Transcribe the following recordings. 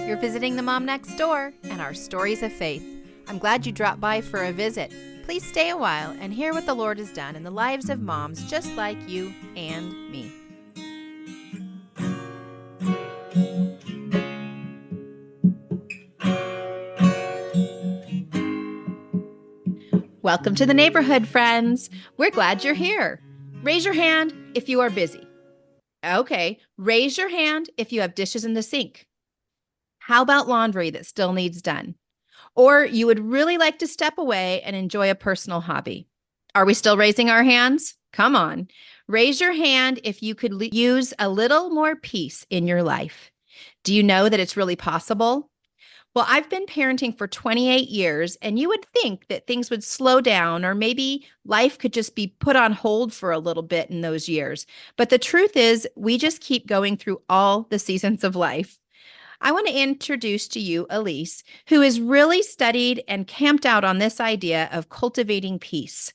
You're visiting the Mom Next Door and our stories of faith. I'm glad you dropped by for a visit. Please stay a while and hear what the Lord has done in the lives of moms just like you and me. Welcome to the neighborhood, friends. We're glad you're here. Raise your hand if you are busy. Okay, raise your hand if you have dishes in the sink. How about laundry that still needs done? Or you would really like to step away and enjoy a personal hobby. Are we still raising our hands? Come on. Raise your hand if you could use a little more peace in your life. Do you know that it's really possible? Well, I've been parenting for 28 years, and you would think that things would slow down or maybe life could just be put on hold for a little bit in those years. But the truth is, we just keep going through all the seasons of life. I want to introduce to you Aliese, who has really studied and camped out on this idea of cultivating peace.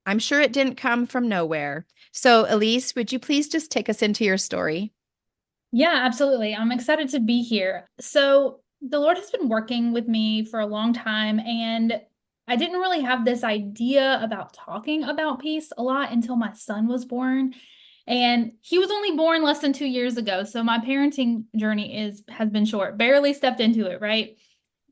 I'm sure it didn't come from nowhere. So, Aliese, would you please just take us into your story? Yeah, absolutely. I'm excited to be here. So, the Lord has been working with me for a long time, and I didn't really have this idea about talking about peace a lot until my son was born. And he was only born less than 2 years ago. So my parenting journey has been short, barely stepped into it, right?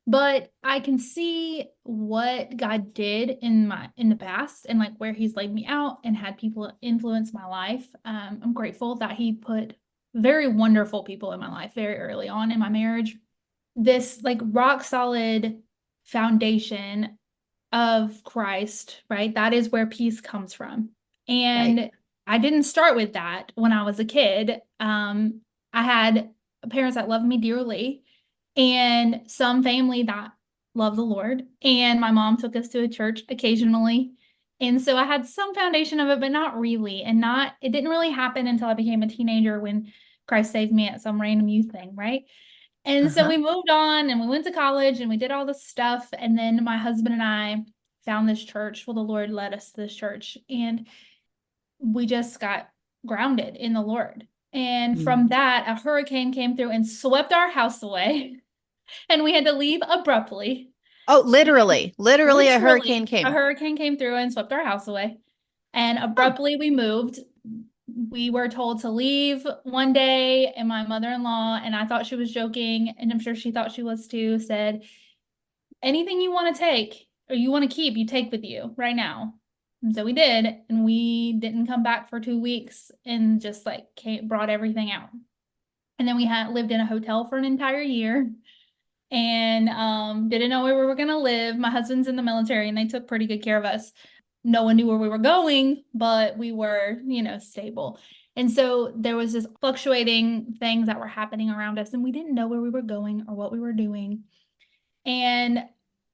But I can see what God did in the past and like where he's laid me out and had people influence my life. I'm grateful that he put very wonderful people in my life very early on in my marriage. This like rock solid foundation of Christ, right? That is where peace comes from. Right. And I didn't start with that when I was a kid. I had parents that loved me dearly and some family that loved the Lord. And my mom took us to a church occasionally. And so I had some foundation of it, but not really. It didn't really happen until I became a teenager when Christ saved me at some random youth thing, right? And so Uh-huh. we moved on and we went to college and we did all this stuff. And then my husband and I found this church. Well, the Lord led us to this church and we just got grounded in the Lord. And Mm. from that, a hurricane came through and swept our house away. And we had to leave abruptly. Oh, literally a hurricane Literally, a came. hurricane came through and swept our house away. And Huh. abruptly we moved. We were told to leave one day, and my mother-in-law, and I thought she was joking, and I'm sure she thought she was too, said, anything you want to take or you want to keep, you take with you right now. And so we did, and we didn't come back for 2 weeks and just like brought everything out. And then we had lived in a hotel for an entire year and didn't know where we were going to live. My husband's in the military and they took pretty good care of us. No one knew where we were going, but we were, stable. And so there was this fluctuating things that were happening around us and we didn't know where we were going or what we were doing. And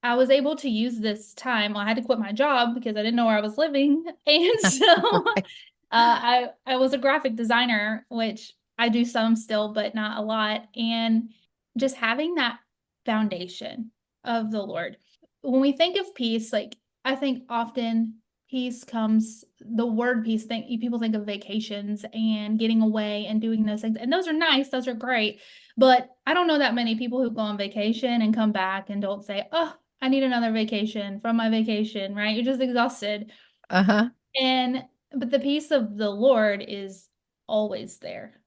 I was able to use this time. Well, I had to quit my job because I didn't know where I was living. And so Right. I was a graphic designer, which I do some still, but not a lot. And just having that foundation of the Lord. When we think of peace, like I think often peace comes, the word peace, people think of vacations and getting away and doing those things. And those are nice, those are great. But I don't know that many people who go on vacation and come back and don't say, oh, I need another vacation from my vacation, right? You're just exhausted. Uh-huh. And but the peace of the Lord is always there.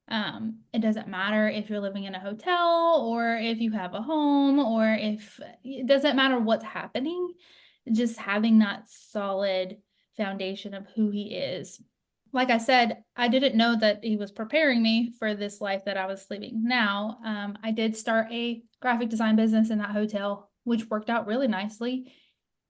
It doesn't matter if you're living in a hotel or if you have a home or if it doesn't matter what's happening, just having that solid foundation of who he is. Like I said, I didn't know that he was preparing me for this life that I was living now. I did start a graphic design business in that hotel, which worked out really nicely.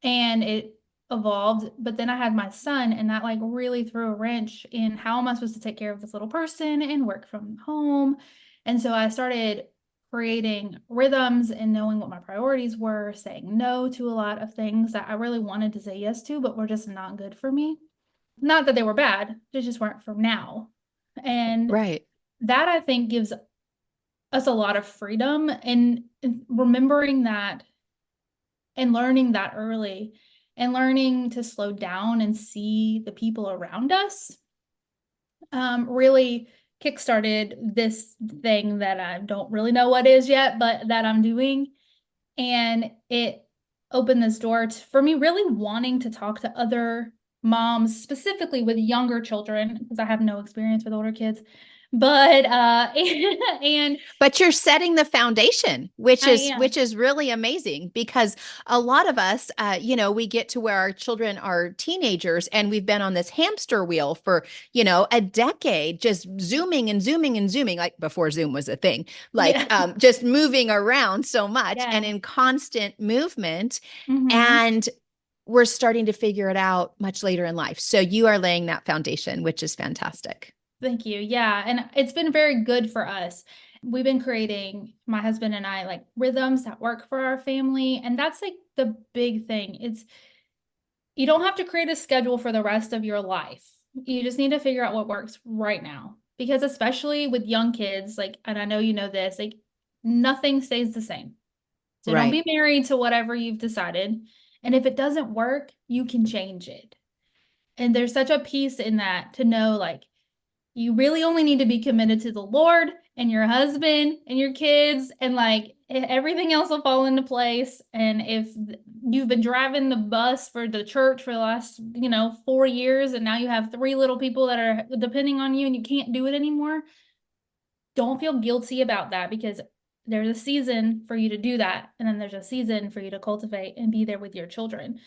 And it evolved, but then I had my son and that like really threw a wrench in how am I supposed to take care of this little person and work from home. And so I started creating rhythms and knowing what my priorities were, saying no to a lot of things that I really wanted to say yes to, but were just not good for me. Not that they were bad, they just weren't for now. And Right. that I think gives us a lot of freedom and remembering that and learning that early and learning to slow down and see the people around us really kickstarted this thing that I don't really know what is yet, but that I'm doing. And it opened this door for me really wanting to talk to other moms, specifically with younger children, because I have no experience with older kids. But and But you're setting the foundation, I which am. is really amazing because a lot of us, we get to where our children are teenagers and we've been on this hamster wheel for a decade, just zooming and zooming and zooming, like before Zoom was a thing, like Yeah. just moving around so much and Yeah. in constant movement, Mm-hmm. and we're starting to figure it out much later in life. So you are laying that foundation, which is fantastic. Thank you. Yeah. And it's been very good for us. We've been creating, my husband and I, like rhythms that work for our family. And that's like the big thing. You don't have to create a schedule for the rest of your life. You just need to figure out what works right now. Because especially with young kids, like, and I know you know this, like nothing stays the same. So don't Right. be married to whatever you've decided. And if it doesn't work, you can change it. And there's such a peace in that to know, like, you really only need to be committed to the Lord and your husband and your kids, and like everything else will fall into place. And if you've been driving the bus for the church for the last, 4 years, and now you have three little people that are depending on you and you can't do it anymore, don't feel guilty about that, because there's a season for you to do that. And then there's a season for you to cultivate and be there with your children.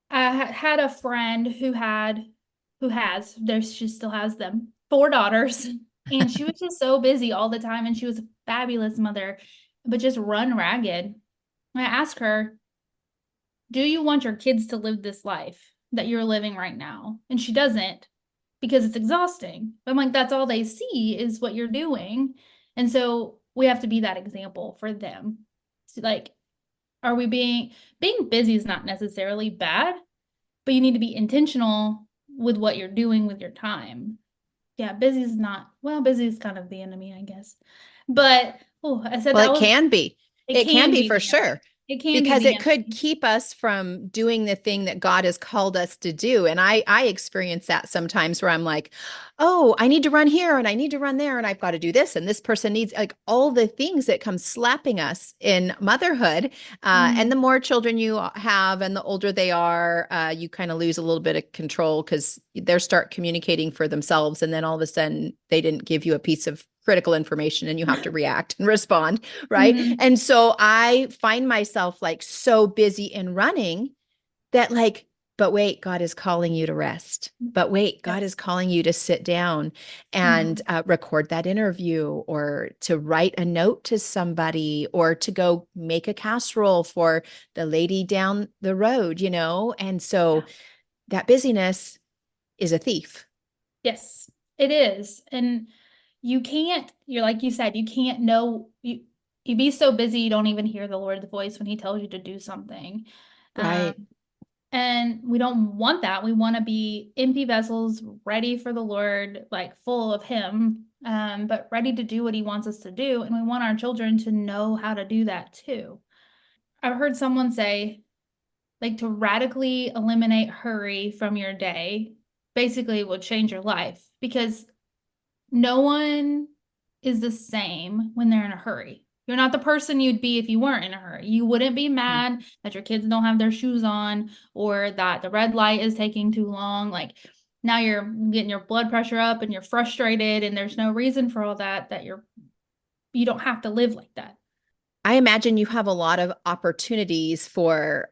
I had a friend she still has them, four daughters, and she was just so busy all the time, and she was a fabulous mother, but just run ragged. I asked her, "Do you want your kids to live this life that you're living right now?" And she doesn't, because it's exhausting. But I'm like, that's all they see is what you're doing. And so we have to be that example for them. So like, are we being busy is not necessarily bad, but you need to be intentional with what you're doing with your time. Yeah, busy is not, well, busy is kind of the enemy, I guess. But oh, I said Well, that it was, can be. it It can can be be for the enemy. sure. It can be Because the it could enemy. keep us from doing the thing that God has called us to do. And I experience that sometimes where I'm like, oh, I need to run here and I need to run there and I've got to do this. And this person needs, like, all the things that come slapping us in motherhood. And Mhm. the more children you have and the older they are, you kind of lose a little bit of control because they start communicating for themselves. And then all of a sudden they didn't give you a piece of critical information and you have to react and respond. Right. Mhm. And so I find myself like so busy and running that, like, but wait, God is calling you to rest. But wait, God is Yes. calling you to sit down and Mhm. record that interview, or to write a note to somebody, or to go make a casserole for the lady down the road. And so Yeah. that busyness is a thief. Yes, it is. And you're like you said, you can't know, you be so busy you don't even hear the Lord's voice when he tells you to do something. Um, Right. And we don't want that. We want to be empty vessels, ready for the Lord, like full of Him, but ready to do what He wants us to do. And we want our children to know how to do that too. I've heard someone say, like, to radically eliminate hurry from your day basically will change your life, because no one is the same when they're in a hurry. You're not the person you'd be if you weren't in a hurry. You wouldn't be Hmm. mad that your kids don't have their shoes on, or that the red light is taking too long. Like, now you're getting your blood pressure up and you're frustrated, and there's no reason for all that, you don't have to live like that. I imagine you have a lot of opportunities for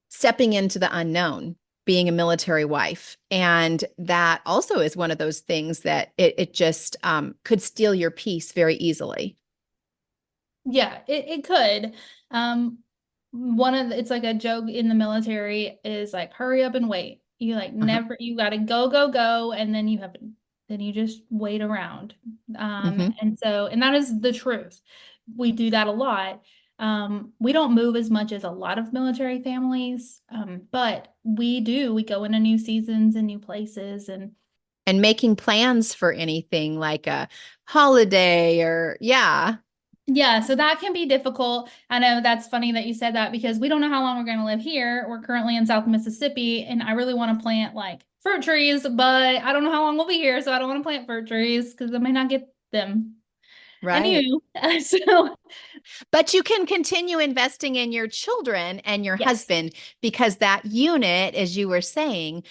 stepping into the unknown, being a military wife. And that also is one of those things that it just could steal your peace very easily. Yeah, it could. Um, it's like a joke in the military is like, hurry up and wait. You like Uh-huh. never, you gotta go, go, go, and then you just wait around. Hmm. And that is the truth. We do that a lot. We don't move as much as a lot of military families, but we go into new seasons and new places. And And making plans for anything like a holiday or, yeah. yeah, so that can be difficult. I know that's funny that you said that, because we don't know how long we're going to live here. We're currently in South Mississippi, and I really want to plant like fruit trees, but I don't know how long we'll be here, so I don't want to plant fruit trees because I may not get them. Right. Anywho, so But you can continue investing in your children and your yes, husband because that unit, as you were saying,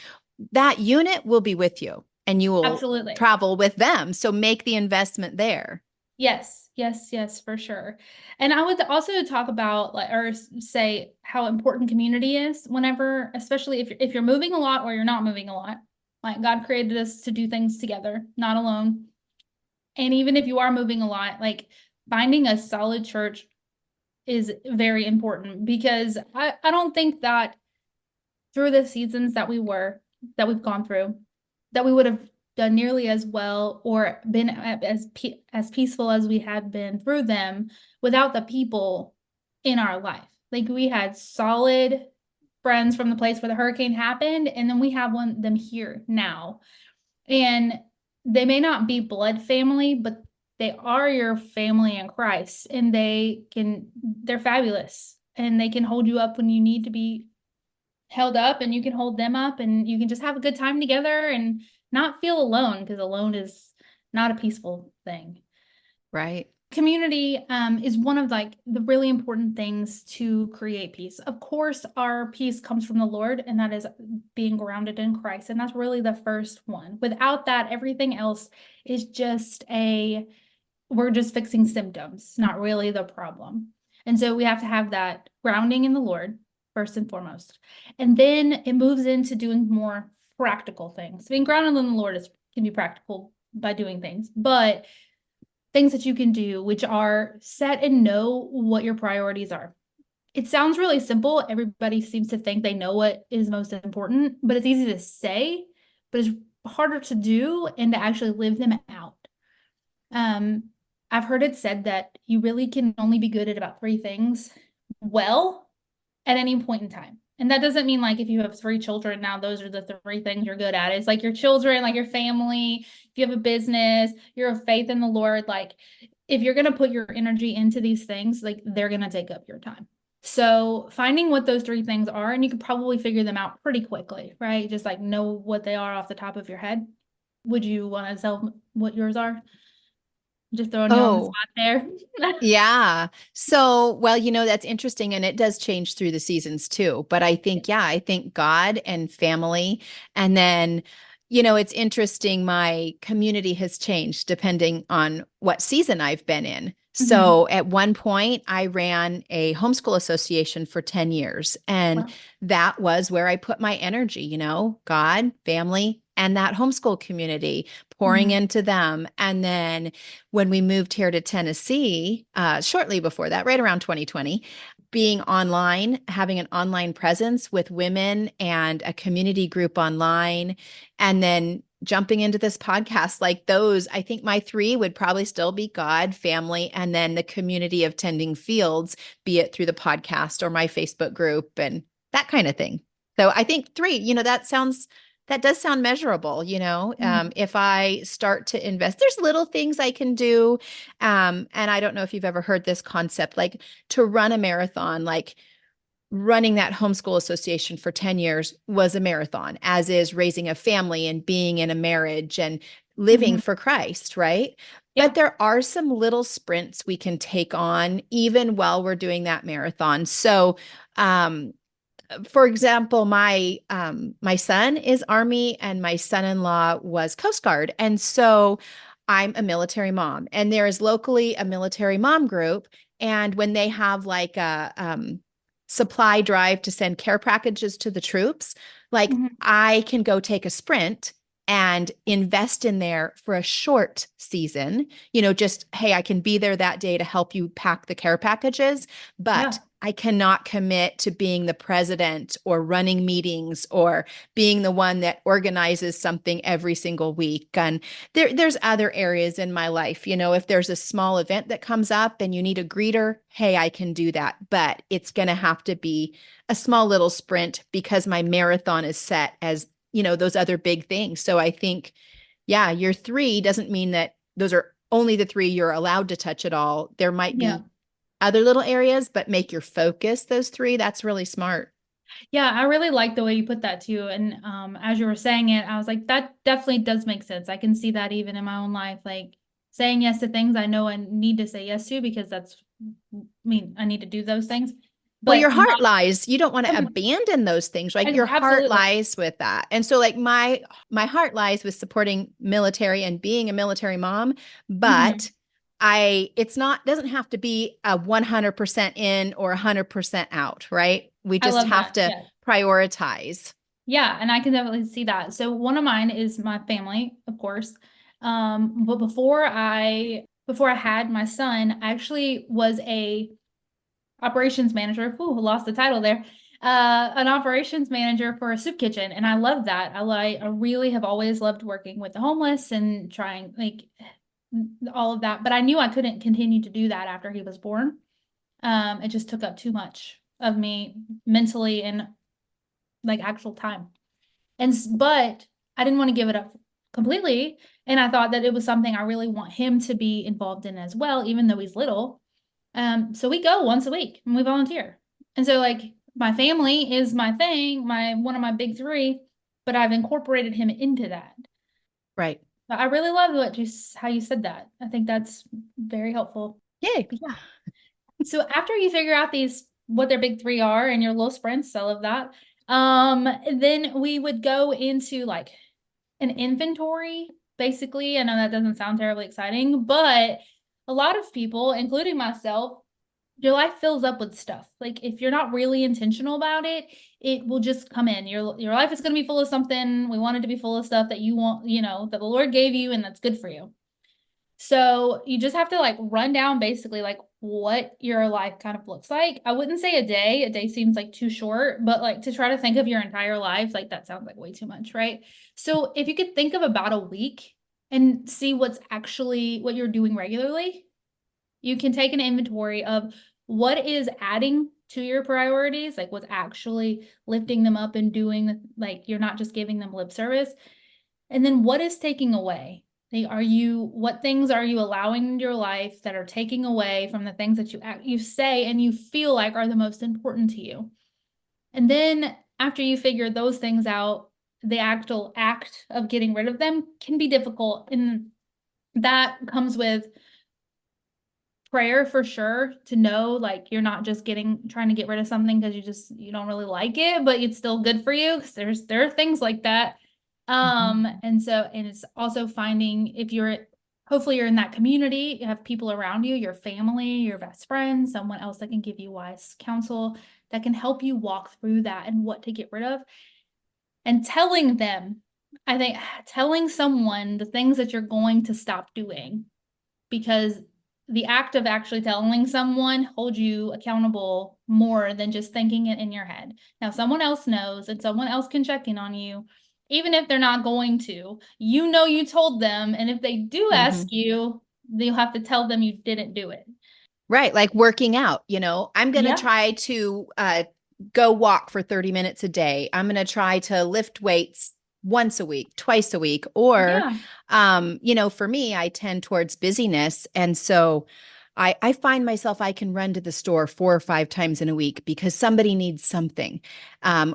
that unit will be with you and you will absolutely. travel with them. So make the investment there. Yes, yes, yes, for sure. And I would also talk about like or say how important community is whenever, especially if you're moving a lot or you're not moving a lot. Like God created us to do things together, not alone. And even if you are moving a lot, like finding a solid church is very important because I don't think that through the seasons that we've gone through, that we would have done nearly as well or been as peaceful as we had been through them without the people in our life. Like we had solid friends from the place where the hurricane happened, and then we have them here now. And they may not be blood family, but they are your family in Christ, and they're fabulous, and they can hold you up when you need to be held up, and you can hold them up, and you can just have a good time together and not feel alone because alone is not a peaceful thing. Right. Community is one of like the really important things to create peace. Of course, our peace comes from the Lord, and that is being grounded in Christ. And that's really the first one. Without that, everything else is just we're just fixing symptoms, not really the problem. And so we have to have that grounding in the Lord first and foremost. And then it moves into doing more practical things. Being grounded in the Lord can be practical by doing things, but things that you can do, which are set and know what your priorities are. It sounds really simple. Everybody seems to think they know what is most important, but it's easy to say, but it's harder to do and to actually live them out. Um, I've heard it said that you really can only be good at about three things well at any point in time. And that doesn't mean like if you have three children now, those are the three things you're good at. It's like your children, like your family, if you have a business, you're of faith in the Lord, like if you're going to put your energy into these things, like they're going to take up your time. So finding what those three things are, and you could probably figure them out pretty quickly, right? Just like know what they are off the top of your head. Would you want to tell what yours are? Just throwing you on the Oh, spot there. yeah. So, well, that's interesting. And it does change through the seasons too. But I think, yeah, I think God and family. And then, it's interesting. My community has changed depending on what season I've been in. Mhm. So at one point, I ran a homeschool association for 10 years. And Wow. that was where I put my energy, God, family, and that homeschool community, pouring Mhm. into them. And then when we moved here to Tennessee, shortly before that, right around 2020, being online, having an online presence with women and a community group online, and then jumping into this podcast like those, I think my three would probably still be God, family, and then the community of tending fields, be it through the podcast or my Facebook group and that kind of thing. So I think three, that does sound measurable, Mhm. if I start to invest, there's little things I can do. And I don't know if you've ever heard this concept, like to run a marathon, like running that homeschool association for 10 years was a marathon, as is raising a family and being in a marriage and living Mhm. for Christ, right? But Yeah. there are some little sprints we can take on even while we're doing that marathon. So, for example, my son is Army and my son-in-law was Coast Guard. And so I'm a military mom. And there is locally a military mom group. And when they have like a supply drive to send care packages to the troops, like Mhm. I can go take a sprint and invest in there for a short season, just, hey, I can be there that day to help you pack the care packages, but Yeah. I cannot commit to being the president or running meetings or being the one that organizes something every single week. And there's other areas in my life, if there's a small event that comes up and you need a greeter, hey, I can do that. But it's going to have to be a small little sprint because my marathon is set as, those other big things. So I think, yeah, your three doesn't mean that those are only the three you're allowed to touch at all. There might Yeah. be other little areas, but make your focus those three. That's really smart. Yeah, I really like the way you put that too. And as you were saying it, I was like, that definitely does make sense. I can see that even in my own life, like saying yes to things I know I need to say yes to because I mean, I need to do those things, Well, your but heart not lies. You don't want to abandon those things, right? Your heart absolutely. lies with that. And so like my heart lies with supporting military and being a military mom, Hmm. but I it's not doesn't have to be a 100% in or 100% out, right? We I just love have that. to Yeah. prioritize. Yeah, and I can definitely see that. So one of mine is my family, of course. But before I had my son, I actually was a operations manager. Ooh, lost the title there. An operations manager for a soup kitchen, and I love that. I really have always loved working with the homeless and trying like all of that. But I knew I couldn't continue to do that after he was born. It just took up too much of me mentally and like actual time. But I didn't want to give it up completely. And I thought that it was something I really want him to be involved in as well, even though he's little. So we go once a week and we volunteer. And so like my family is my thing, my one of my big three, but I've incorporated him into that. Right. But I really love how you said that. I think that's very helpful. Yay. But yeah. So after you figure out these what their big three are and your little sprints, I love that. Then we would go into like an inventory, basically. I know that doesn't sound terribly exciting, but a lot of people, including myself, your life fills up with stuff. Like if you're not really intentional about it, it will just come in. Your life is going to be full of something. We want it to be full of stuff that you want, that the Lord gave you and that's good for you. So you just have to like run down basically like what your life kind of looks like. I wouldn't say a day. A day seems like too short, but like to try to think of your entire life, like that sounds like way too much, right? So if you could think of about a week and see what you're doing regularly, you can take an inventory of what is adding to your priorities, like what's actually lifting them up and doing like you're not just giving them lip service. And then what is taking away? What things are you allowing in your life that are taking away from the things that you say and you feel like are the most important to you? And then after you figure those things out, the actual act of getting rid of them can be difficult. And that comes with prayer for sure to know like you're not just trying to get rid of something because you don't really like it, but it's still good for you because there are things like that. Mhm. And it's also finding if you're hopefully you're in that community, you have people around you, your family, your best friend, someone else that can give you wise counsel that can help you walk through that and what to get rid of and telling them. I think telling someone the things that you're going to stop doing because the act of actually telling someone holds you accountable more than just thinking it in your head. Now, someone else knows and someone else can check in on you, even if they're not going to. You know, you told them. And if they do ask Mhm. you, you'll have to tell them you didn't do it. Right, like working out, I'm going to Yeah. try to go walk for 30 minutes a day. I'm going to try to lift weights once a week, twice a week, or Yeah. for me, I tend towards busyness, and so I find myself I can run to the store 4 or 5 times in a week because somebody needs something.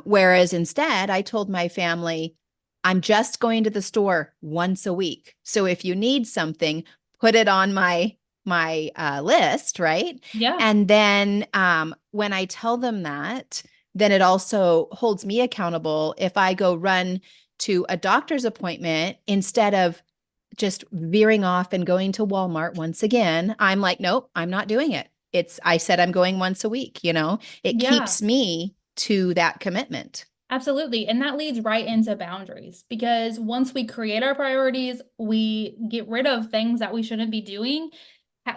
Whereas instead, I told my family, I'm just going to the store once a week. So if you need something, put it on my list, right? Yeah. And then when I tell them that, then it also holds me accountable if I go run to a doctor's appointment instead of just veering off and going to Walmart once again. I'm like, nope, I'm not doing it. I said I'm going once a week. It Yeah. keeps me to that commitment. Absolutely. And that leads right into boundaries because once we create our priorities, we get rid of things that we shouldn't be doing.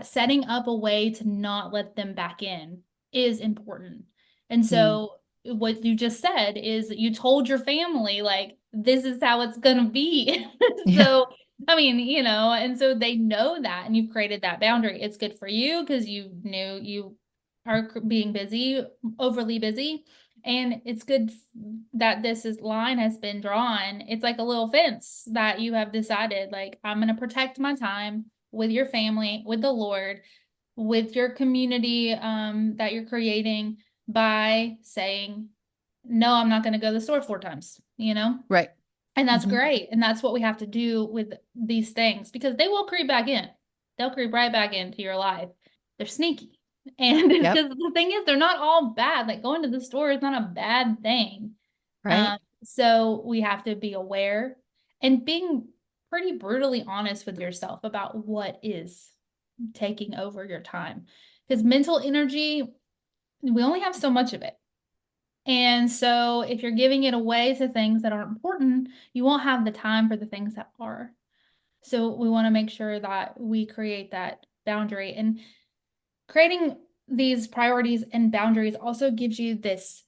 Setting up a way to not let them back in is important. And Mm. so, what you just said is that you told your family, like, this is how it's going to be. Yeah. So, I mean, and so they know that, and you've created that boundary. It's good for you because you knew you are being busy, overly busy and it's good that line has been drawn. It's like a little fence that you have decided, like, I'm going to protect my time with your family, with the Lord, with your community that you're creating by saying no, I'm not going to go to the store 4 times, Right. And that's Mhm. great. And that's what we have to do with these things because they will creep back in. They'll creep right back into your life. They're sneaky. And Yep. because the thing is, they're not all bad. Like going to the store is not a bad thing. Right. So we have to be aware and being pretty brutally honest with yourself about what is taking over your time. Because mental energy, we only have so much of it. And so if you're giving it away to things that aren't important, you won't have the time for the things that are. So we want to make sure that we create that boundary. And creating these priorities and boundaries also gives you this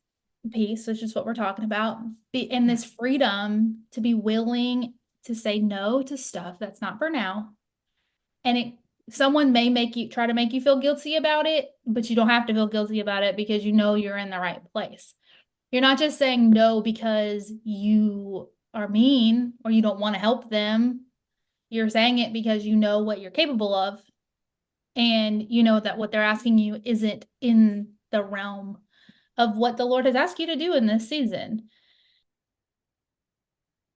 peace, which is what we're talking about, and Yeah. this freedom to be willing to say no to stuff that's not for now. And someone may try to make you feel guilty about it, but you don't have to feel guilty about it because you know you're in the right place. You're not just saying no because you are mean or you don't want to help them. You're saying it because you know what you're capable of and you know that what they're asking you isn't in the realm of what the Lord has asked you to do in this season.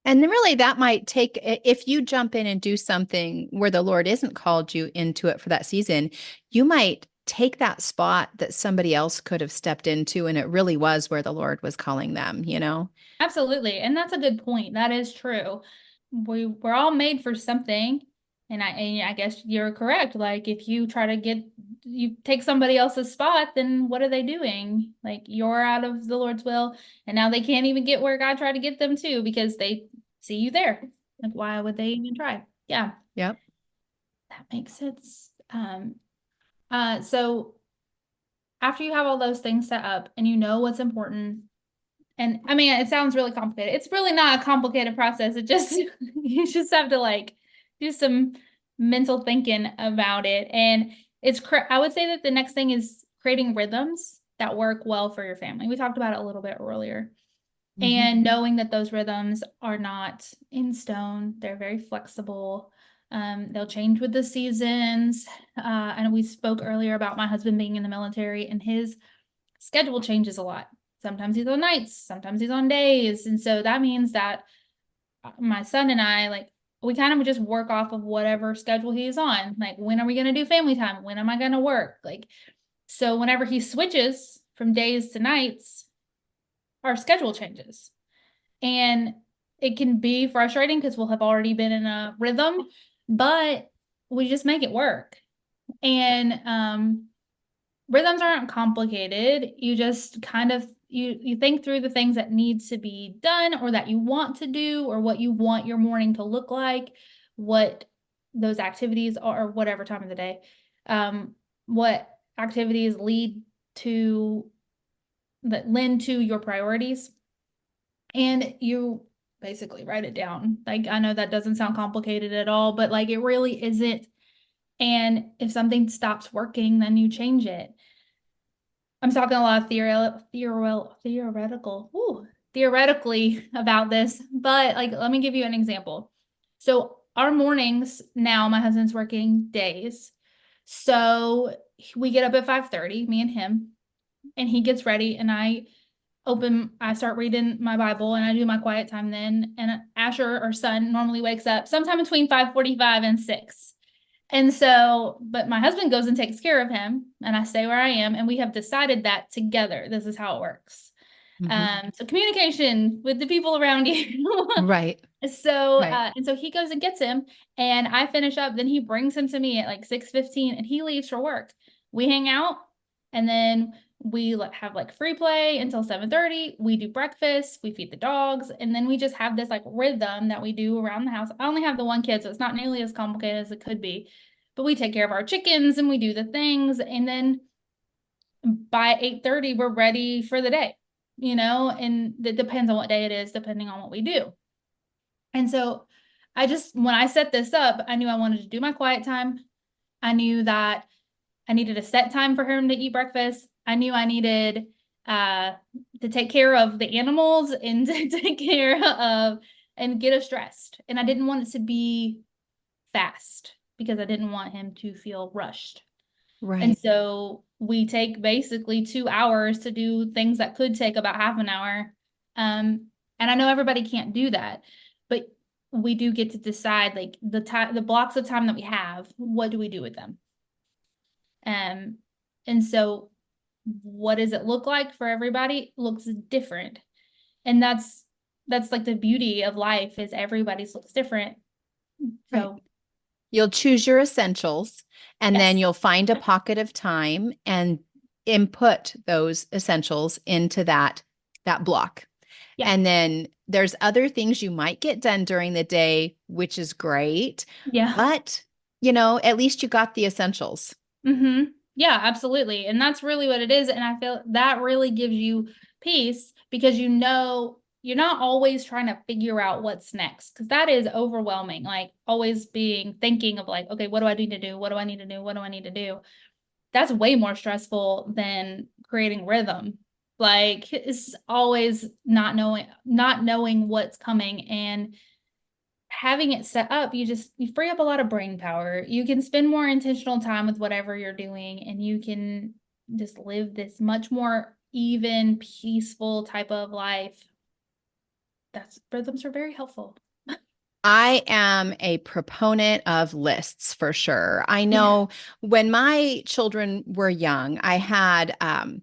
And then really that might take, if you jump in and do something where the Lord isn't called you into it for that season, you might take that spot that somebody else could have stepped into and it really was where the Lord was calling them, you know? Absolutely. And that's a good point. That is true. We're all made for something. And I guess you're correct. Like if you try to you take somebody else's spot, then what are they doing? Like you're out of the Lord's will, and now they can't even get where God tried to get them to because they see you there. Like why would they even try? Yeah, Yep. that makes sense. So after you have all those things set up and you know what's important, and I mean, it sounds really complicated. It's really not a complicated process. It just, you just have to like do some mental thinking about it. And I would say that the next thing is creating rhythms that work well for your family. We talked about it a little bit earlier. Hmm. And knowing that those rhythms are not in stone, they're very flexible. They'll change with the seasons. And we spoke earlier about my husband being in the military and his schedule changes a lot. Sometimes he's on nights, sometimes he's on days. And so that means that my son and I, like, we kind of just work off of whatever schedule he's on. Like, when are we going to do family time? When am I going to work? Like, so whenever he switches from days to nights, our schedule changes. And it can be frustrating because we'll have already been in a rhythm, but we just make it work. And rhythms aren't complicated. You just kind of you think through the things that need to be done or that you want to do or what you want your morning to look like, what those activities are, or whatever time of the day. What activities lend to your priorities, and you basically write it down. Like I know that doesn't sound complicated at all, but like it really isn't. And if something stops working, then you change it. I'm talking a lot of theoretically about this, but like, let me give you an example. So our mornings now, my husband's working days. So we get up at 5:30, me and him, and he gets ready and I start reading my Bible and I do my quiet time then. And Asher, our son, normally wakes up sometime between 5:45 and 6. And so, but my husband goes and takes care of him, and I stay where I am, and we have decided that together. This is how it works. Hmm. So communication with the people around you. Right. So, Right. and so he goes and gets him, and I finish up. Then he brings him to me at like 6:15, and he leaves for work. We hang out, and then we have like free play until 7:30. We do breakfast, we feed the dogs, and then we just have this like rhythm that we do around the house. I only have the one kid, so it's not nearly as complicated as it could be. But we take care of our chickens and we do the things, and then by 8:30 we're ready for the day, and it depends on what day it is, depending on what we do. And so when I set this up, I knew I wanted to do my quiet time. I knew that I needed a set time for him to eat breakfast. I knew I needed uh, to take care of the animals and to take care of and get us dressed. And I didn't want it to be fast because I didn't want him to feel rushed. And Right. so we take basically 2 hours to do things that could take about half an hour. And I know everybody can't do that, but we do get to decide like the blocks of time that we have, what do we do with them? Um, and so what does it look like for everybody? It looks different. And that's like the beauty of life is everybody's looks different. Right. So You'll choose your essentials and then yes. you'll find a pocket of time and input those essentials into that block. Yeah. And then there's other things you might get done during the day, which is great, Yeah. but at least you got the essentials. Mm-hmm. Yeah, absolutely. And that's really what it is. And I feel that really gives you peace because you know you're not always trying to figure out what's next because that is overwhelming. Like always being thinking of like, okay, what do I need to do? What do I need to do? What do I need to do? That's way more stressful than creating rhythm. Like it's always not knowing what's coming and having it set up, you free up a lot of brain power. You can spend more intentional time with whatever you're doing, and you can just live this much more even, peaceful type of life. That's rhythms are very helpful. I am a proponent of lists for sure. I Yeah. know when my children were young, I had a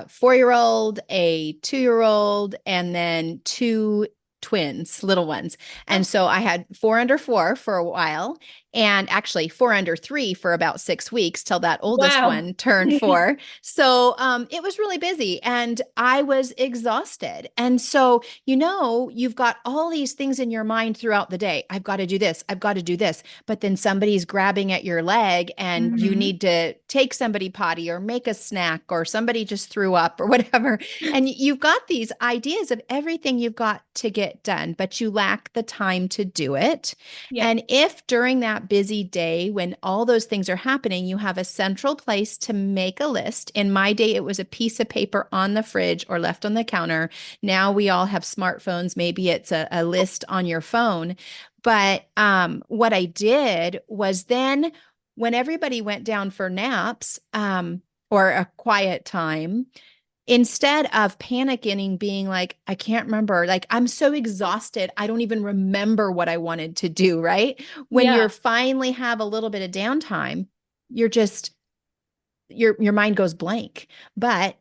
4-year-old, a 2-year-old, and then two twins, little ones. And Oh, so I had 4 under 4 for a while, and actually 4 under 3 for about 6 weeks till that oldest wow. one turned 4. So it was really busy and I was exhausted. And so, you've got all these things in your mind throughout the day. I've got to do this. I've got to do this. But then somebody's grabbing at your leg and you Hmm. need to take somebody potty or make a snack or somebody just threw up or whatever. And you've got these ideas of everything you've got to get done, but you lack the time to do it. Yep. And if during that busy day, when all those things are happening, you have a central place to make a list. In my day, it was a piece of paper on the fridge or left on the counter. Now we all have smartphones. Maybe it's a list on your phone. But what I did was then when everybody went down for naps or a quiet time, instead of panicking, being like, I can't remember, like, I'm so exhausted, I don't even remember what I wanted to do, right? When you're Yeah. finally have a little bit of downtime, you're just, your mind goes blank. But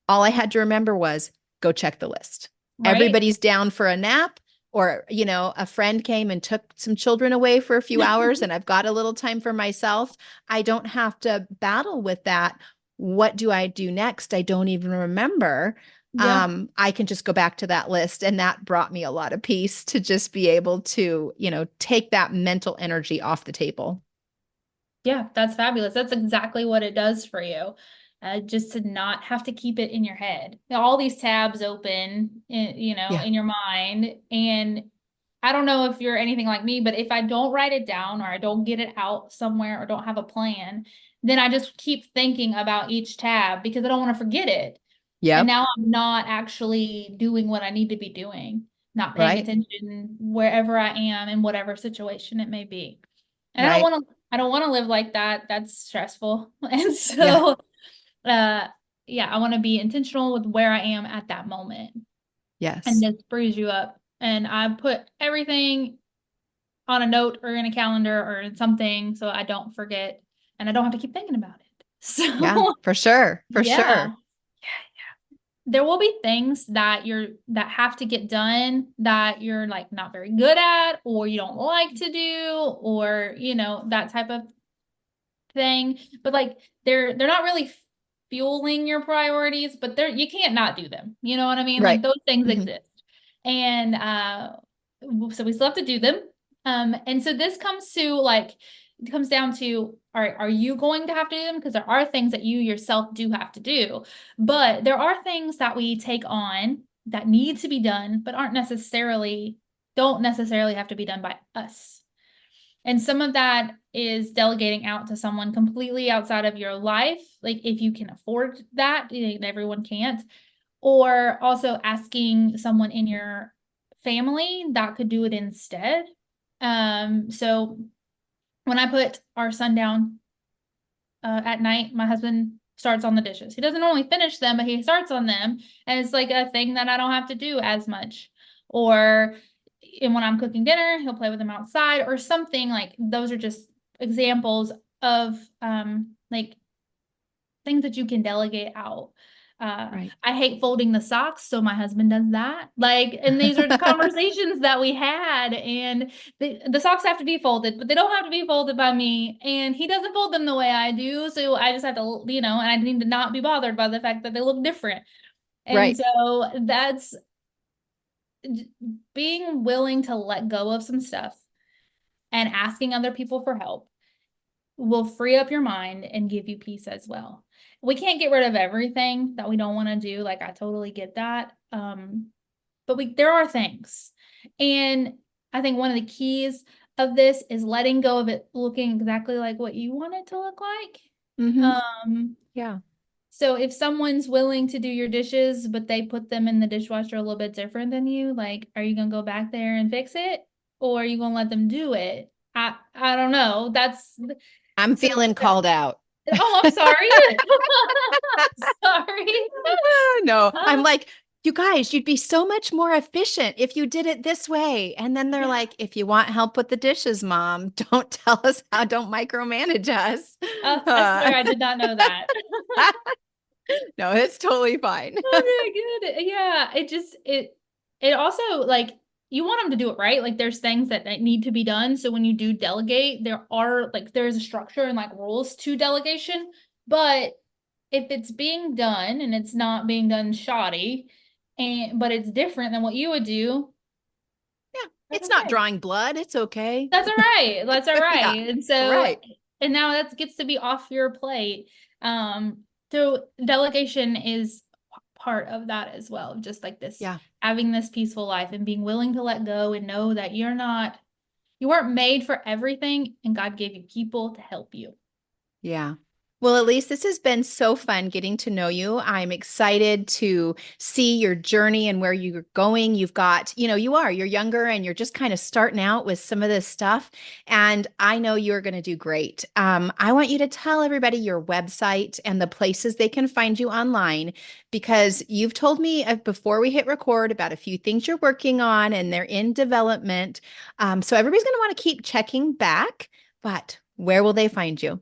all I had to remember was go check the list. Right. Everybody's down for a nap, or, a friend came and took some children away for a few hours, and I've got a little time for myself. I don't have to battle with that. What do I do next? I don't even remember. Yeah. I can just go back to that list. And that brought me a lot of peace to just be able to, take that mental energy off the table. Yeah, that's fabulous. That's exactly what it does for you. Just to not have to keep it in your head. All these tabs open, Yeah. in your mind. And I don't know if you're anything like me, but if I don't write it down or I don't get it out somewhere or don't have a plan, then I just keep thinking about each tab because I don't want to forget it. And Yep. now I'm not actually doing what I need to be doing, not paying Right. attention wherever I am in whatever situation it may be. And Right. I don't want to live like that. That's stressful. And Yeah. so yeah, I want to be intentional with where I am at that moment. And Yes. this frees you up. And I put everything on a note or in a calendar or in something so I don't forget and I don't have to keep thinking about it. Yeah, So for sure. For yeah. sure. There will be things that have to get done that you're like not very good at or you don't like to do or that type of thing, but like they're not really fueling your priorities, but you can't not do them. You know what I mean? Like Right. those things Mhm. exist. And so we still have to do them. And so this comes to like it comes down to, all right, are you going to have to do them? Because there are things that you yourself do have to do, but there are things that we take on that need to be done, but don't necessarily have to be done by us. And some of that is delegating out to someone completely outside of your life, like if you can afford that, everyone can't, or also asking someone in your family that could do it instead. So when I put our son down at night, my husband starts on the dishes. He doesn't normally finish them, but he starts on them. And it's like a thing that I don't have to do as much. Or and when I'm cooking dinner, he'll play with them outside or something. Like those are just examples of like things that you can delegate out. Right. I hate folding the socks, so my husband does that. Like, and these are the conversations that we had. And the socks have to be folded, but they don't have to be folded by me. And he doesn't fold them the way I do, so I just have to, and I need to not be bothered by the fact that they look different. And Right. so that's being willing to let go of some stuff and asking other people for help will free up your mind and give you peace as well. We can't get rid of everything that we don't want to do. Like I totally get that. But there are things. And I think one of the keys of this is letting go of it looking exactly like what you want it to look like. Mm-hmm. Um, Yeah. so if someone's willing to do your dishes, but they put them in the dishwasher a little bit different than you, like, are you gonna go back there and fix it? Or are you gonna let them do it? I don't know. That's I'm so feeling called out. oh, I'm sorry. Sorry. No, I'm Uh, like, you guys, you'd be so much more efficient if you did it this way. And then they're yeah. like, if you want help with the dishes, mom, don't tell us how, don't micromanage us. I swear I did not know that. No, it's totally fine. Okay, good. Yeah, it also like you want them to do it right. Like there's things that need to be done. So when you do delegate, there's a structure and like rules to delegation. But if it's being done and it's not being done shoddy, but it's different than what you would do, Yeah, that's it's not okay. drawing blood. It's okay. That's all right. That's all Yeah, right. right. And now that gets to be off your plate. Um, so delegation is part of that as well. Just like this, Yeah. having this peaceful life and being willing to let go and know that you weren't made for everything and God gave you people to help you. Yeah. Well, Elise, this has been so fun getting to know you. I'm excited to see your journey and where you're going. You've got, you're younger and you're just kind of starting out with some of this stuff. And I know you're going to do great. I want you to tell everybody your website and the places they can find you online, because you've told me before we hit record about a few things you're working on and they're in development. So everybody's going to want to keep checking back, but where will they find you?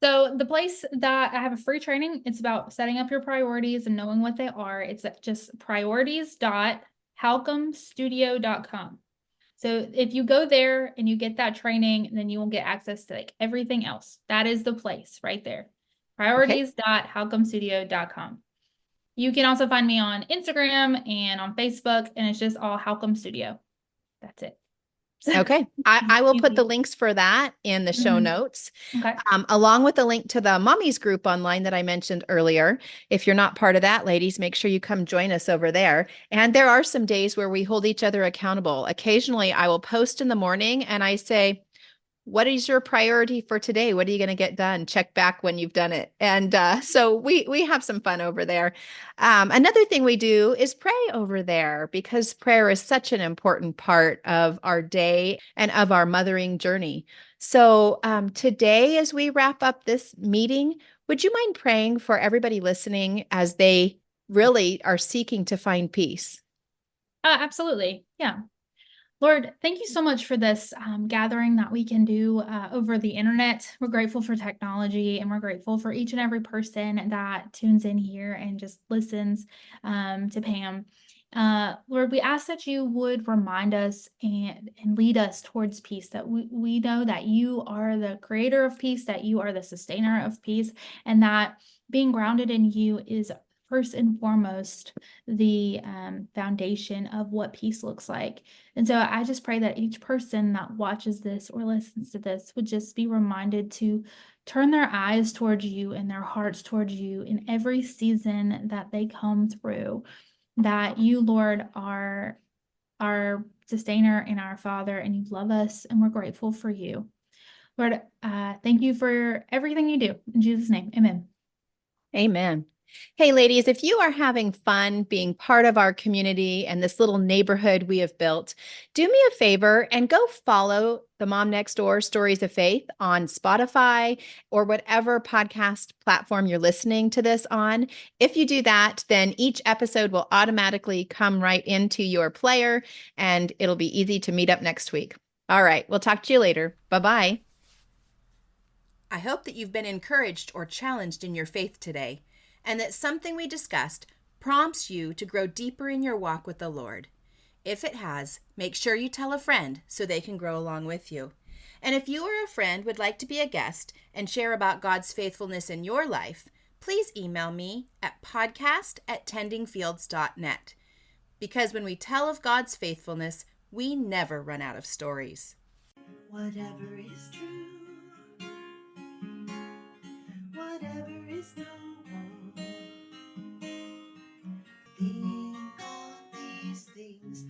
So the place that I have a free training, it's about setting up your priorities and knowing what they are. It's at just priorities.halcombstudio.com. So if you go there and you get that training, then you will get access to like everything else. That is the place right there. Okay. Priorities.halcombstudio.com. You can also find me on Instagram and on Facebook, and it's just all Halcomb Studio. That's it. Okay. I will put the Easy. links for that in the show Mhm. notes, Okay. along with the link to the mommies group online that I mentioned earlier. If you're not part of that, ladies, make sure you come join us over there. And there are some days where we hold each other accountable. Occasionally, I will post in the morning and I say, what is your priority for today? What are you going to get done? Check back when you've done it. And so we have some fun over there. Another thing we do is pray over there, because prayer is such an important part of our day and of our mothering journey. So today, as we wrap up this meeting, would you mind praying for everybody listening as they really are seeking to find peace? Absolutely. Yeah. Lord, thank you so much for this gathering that we can do over the internet. We're grateful for technology and we're grateful for each and every person that tunes in here and just listens to Pam. Lord, we ask that you would remind us and lead us towards peace, that we know that you are the creator of peace, that you are the sustainer of peace, and that being grounded in you is first and foremost the foundation of what peace looks like. And so I just pray that each person that watches this or listens to this would just be reminded to turn their eyes towards you and their hearts towards you in every season that they come through. That you, Lord, are our sustainer and our Father, and you love us, and we're grateful for you. Lord, thank you for everything you do. In Jesus' name, amen. Amen. Hey, ladies, if you are having fun being part of our community and this little neighborhood we have built, do me a favor and go follow the Mom Next Door Stories of Faith on Spotify or whatever podcast platform you're listening to this on. If you do that, then each episode will automatically come right into your player and it'll be easy to meet up next week. All right, we'll talk to you later. Bye bye. I hope that you've been encouraged or challenged in your faith today, and that something we discussed prompts you to grow deeper in your walk with the Lord. If it has, make sure you tell a friend so they can grow along with you. And if you or a friend would like to be a guest and share about God's faithfulness in your life, please email me at podcast@tendingfields.net. Because when we tell of God's faithfulness, we never run out of stories. Whatever is true, whatever is noble, think on these things.